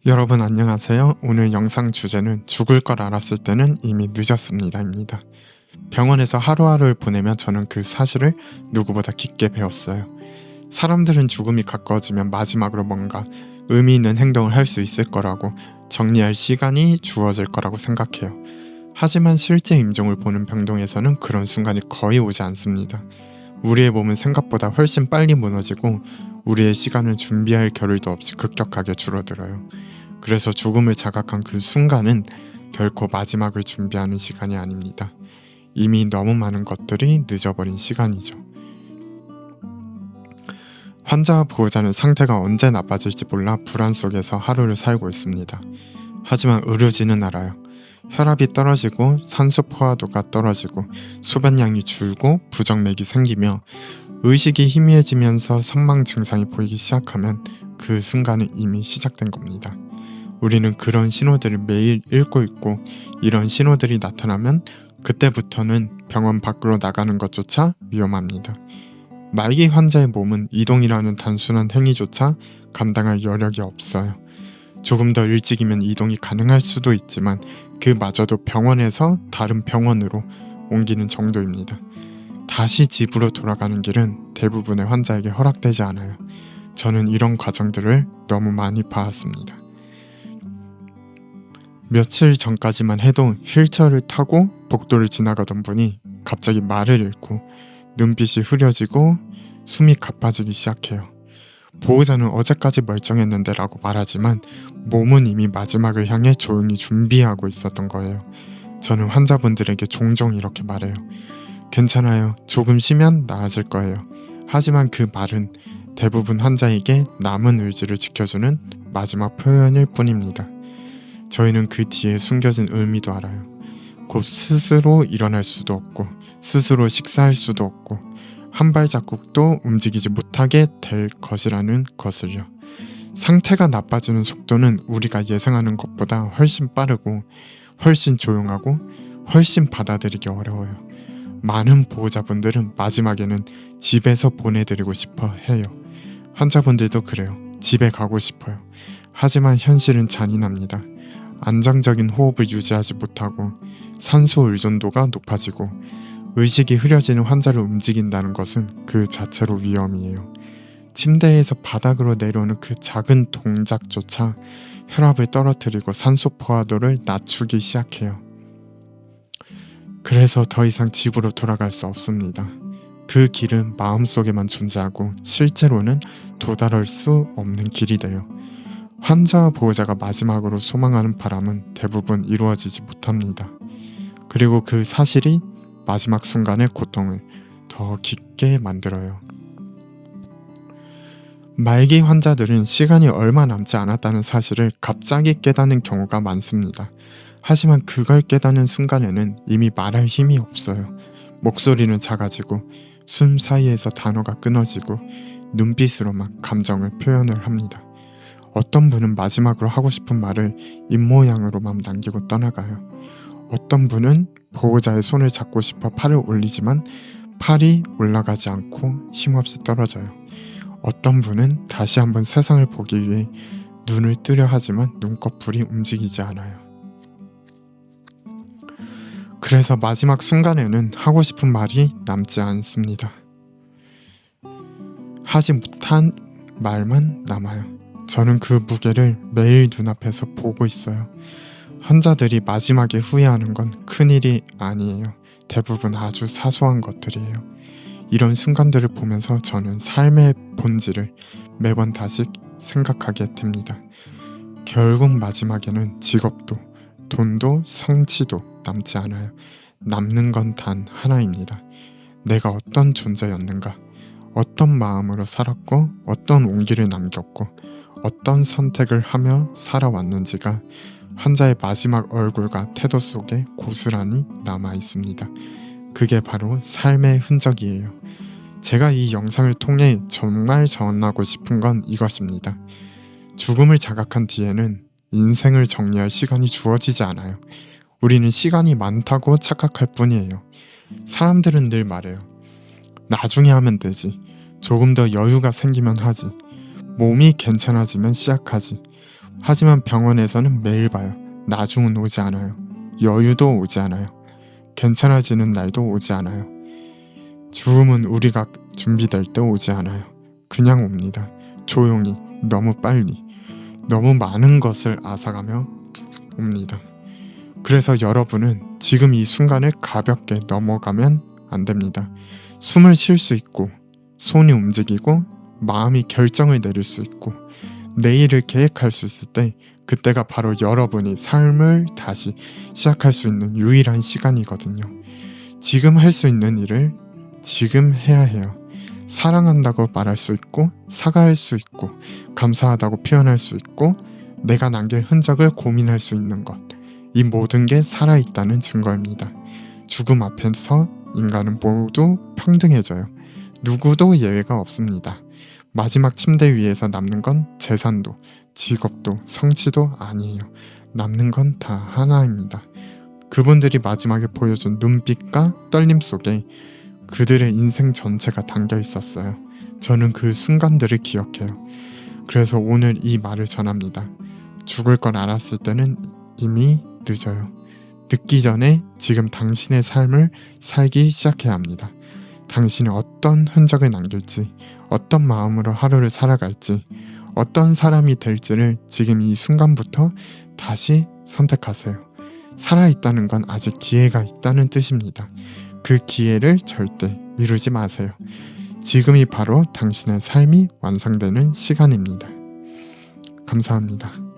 여러분 안녕하세요. 오늘 영상 주제는 죽을 걸 알았을 때는 이미 늦었습니다 입니다. 병원에서 하루하루를 보내며 저는 그 사실을 누구보다 깊게 배웠어요. 사람들은 죽음이 가까워지면 마지막으로 뭔가 의미 있는 행동을 할 수 있을 거라고, 정리할 시간이 주어질 거라고 생각해요. 하지만 실제 임종을 보는 병동에서는 그런 순간이 거의 오지 않습니다. 우리의 몸은 생각보다 훨씬 빨리 무너지고 우리의 시간을 준비할 겨를도 없이 급격하게 줄어들어요. 그래서 죽음을 자각한 그 순간은 결코 마지막을 준비하는 시간이 아닙니다. 이미 너무 많은 것들이 늦어버린 시간이죠. 환자와 보호자는 상태가 언제 나빠질지 몰라 불안 속에서 하루를 살고 있습니다. 하지만 의료진은 알아요. 혈압이 떨어지고 산소 포화도가 떨어지고 소변량이 줄고 부정맥이 생기며 의식이 희미해지면서 선망 증상이 보이기 시작하면 그 순간은 이미 시작된 겁니다. 우리는 그런 신호들을 매일 읽고 있고, 이런 신호들이 나타나면 그때부터는 병원 밖으로 나가는 것조차 위험합니다. 말기 환자의 몸은 이동이라는 단순한 행위조차 감당할 여력이 없어요. 조금 더 일찍이면 이동이 가능할 수도 있지만 그마저도 병원에서 다른 병원으로 옮기는 정도입니다. 다시 집으로 돌아가는 길은 대부분의 환자에게 허락되지 않아요. 저는 이런 과정들을 너무 많이 봐왔습니다. 며칠 전까지만 해도 휠체어를 타고 복도를 지나가던 분이 갑자기 말을 잃고 눈빛이 흐려지고 숨이 가빠지기 시작해요. 보호자는 어제까지 멀쩡했는데 라고 말하지만 몸은 이미 마지막을 향해 조용히 준비하고 있었던 거예요. 저는 환자분들에게 종종 이렇게 말해요. 괜찮아요. 조금 쉬면 나아질 거예요. 하지만 그 말은 대부분 환자에게 남은 의지를 지켜주는 마지막 표현일 뿐입니다. 저희는 그 뒤에 숨겨진 의미도 알아요. 곧 스스로 일어날 수도 없고 스스로 식사할 수도 없고 한 발자국도 움직이지 못하게 될 것이라는 것을요. 상태가 나빠지는 속도는 우리가 예상하는 것보다 훨씬 빠르고 훨씬 조용하고 훨씬 받아들이기 어려워요. 많은 보호자분들은 마지막에는 집에서 보내드리고 싶어 해요. 환자분들도 그래요. 집에 가고 싶어요. 하지만 현실은 잔인합니다. 안정적인 호흡을 유지하지 못하고 산소 의존도가 높아지고 의식이 흐려지는 환자를 움직인다는 것은 그 자체로 위험이에요. 침대에서 바닥으로 내려오는 그 작은 동작조차 혈압을 떨어뜨리고 산소 포화도를 낮추기 시작해요. 그래서 더 이상 집으로 돌아갈 수 없습니다. 그 길은 마음속에만 존재하고 실제로는 도달할 수 없는 길이 돼요. 환자와 보호자가 마지막으로 소망하는 바람은 대부분 이루어지지 못합니다. 그리고 그 사실이 마지막 순간의 고통을 더 깊게 만들어요. 말기 환자들은 시간이 얼마 남지 않았다는 사실을 갑자기 깨닫는 경우가 많습니다. 하지만 그걸 깨닫는 순간에는 이미 말할 힘이 없어요. 목소리는 작아지고 숨 사이에서 단어가 끊어지고 눈빛으로만 감정을 표현을 합니다. 어떤 분은 마지막으로 하고 싶은 말을 입모양으로만 남기고 떠나가요. 어떤 분은 보호자의 손을 잡고 싶어 팔을 올리지만 팔이 올라가지 않고 힘없이 떨어져요. 어떤 분은 다시 한번 세상을 보기 위해 눈을 뜨려 하지만 눈꺼풀이 움직이지 않아요. 그래서 마지막 순간에는 하고 싶은 말이 남지 않습니다. 하지 못한 말만 남아요. 저는 그 무게를 매일 눈앞에서 보고 있어요. 환자들이 마지막에 후회하는 건 큰일이 아니에요. 대부분 아주 사소한 것들이에요. 이런 순간들을 보면서 저는 삶의 본질을 매번 다시 생각하게 됩니다. 결국 마지막에는 직업도, 돈도, 성취도 남지 않아요. 남는 건 단 하나입니다. 내가 어떤 존재였는가, 어떤 마음으로 살았고, 어떤 온기를 남겼고, 어떤 선택을 하며 살아왔는지가 환자의 마지막 얼굴과 태도 속에 고스란히 남아 있습니다. 그게 바로 삶의 흔적이에요. 제가 이 영상을 통해 정말 전하고 싶은 건 이것입니다. 죽음을 자각한 뒤에는 인생을 정리할 시간이 주어지지 않아요. 우리는 시간이 많다고 착각할 뿐이에요. 사람들은 늘 말해요. 나중에 하면 되지. 조금 더 여유가 생기면 하지. 몸이 괜찮아지면 시작하지. 하지만 병원에서는 매일 봐요. 나중은 오지 않아요. 여유도 오지 않아요. 괜찮아지는 날도 오지 않아요. 죽음은 우리가 준비될 때 오지 않아요. 그냥 옵니다. 조용히, 너무 빨리, 너무 많은 것을 앗아가며 옵니다. 그래서 여러분은 지금 이 순간을 가볍게 넘어가면 안 됩니다. 숨을 쉴 수 있고, 손이 움직이고, 마음이 결정을 내릴 수 있고, 내일을 계획할 수 있을 때 그때가 바로 여러분이 삶을 다시 시작할 수 있는 유일한 시간이거든요. 지금 할 수 있는 일을 지금 해야 해요. 사랑한다고 말할 수 있고, 사과할 수 있고, 감사하다고 표현할 수 있고, 내가 남길 흔적을 고민할 수 있는 것, 이 모든 게 살아있다는 증거입니다. 죽음 앞에서 인간은 모두 평등해져요. 누구도 예외가 없습니다. 마지막 침대 위에서 남는 건 재산도, 직업도, 성취도 아니에요. 남는 건 다 하나입니다. 그분들이 마지막에 보여준 눈빛과 떨림 속에 그들의 인생 전체가 담겨 있었어요. 저는 그 순간들을 기억해요. 그래서 오늘 이 말을 전합니다. 죽을 걸 알았을 때는 이미 늦어요. 늦기 전에 지금 당신의 삶을 살기 시작해야 합니다. 당신이 어떤 흔적을 남길지, 어떤 마음으로 하루를 살아갈지, 어떤 사람이 될지를 지금 이 순간부터 다시 선택하세요. 살아있다는 건 아직 기회가 있다는 뜻입니다. 그 기회를 절대 미루지 마세요. 지금이 바로 당신의 삶이 완성되는 시간입니다. 감사합니다.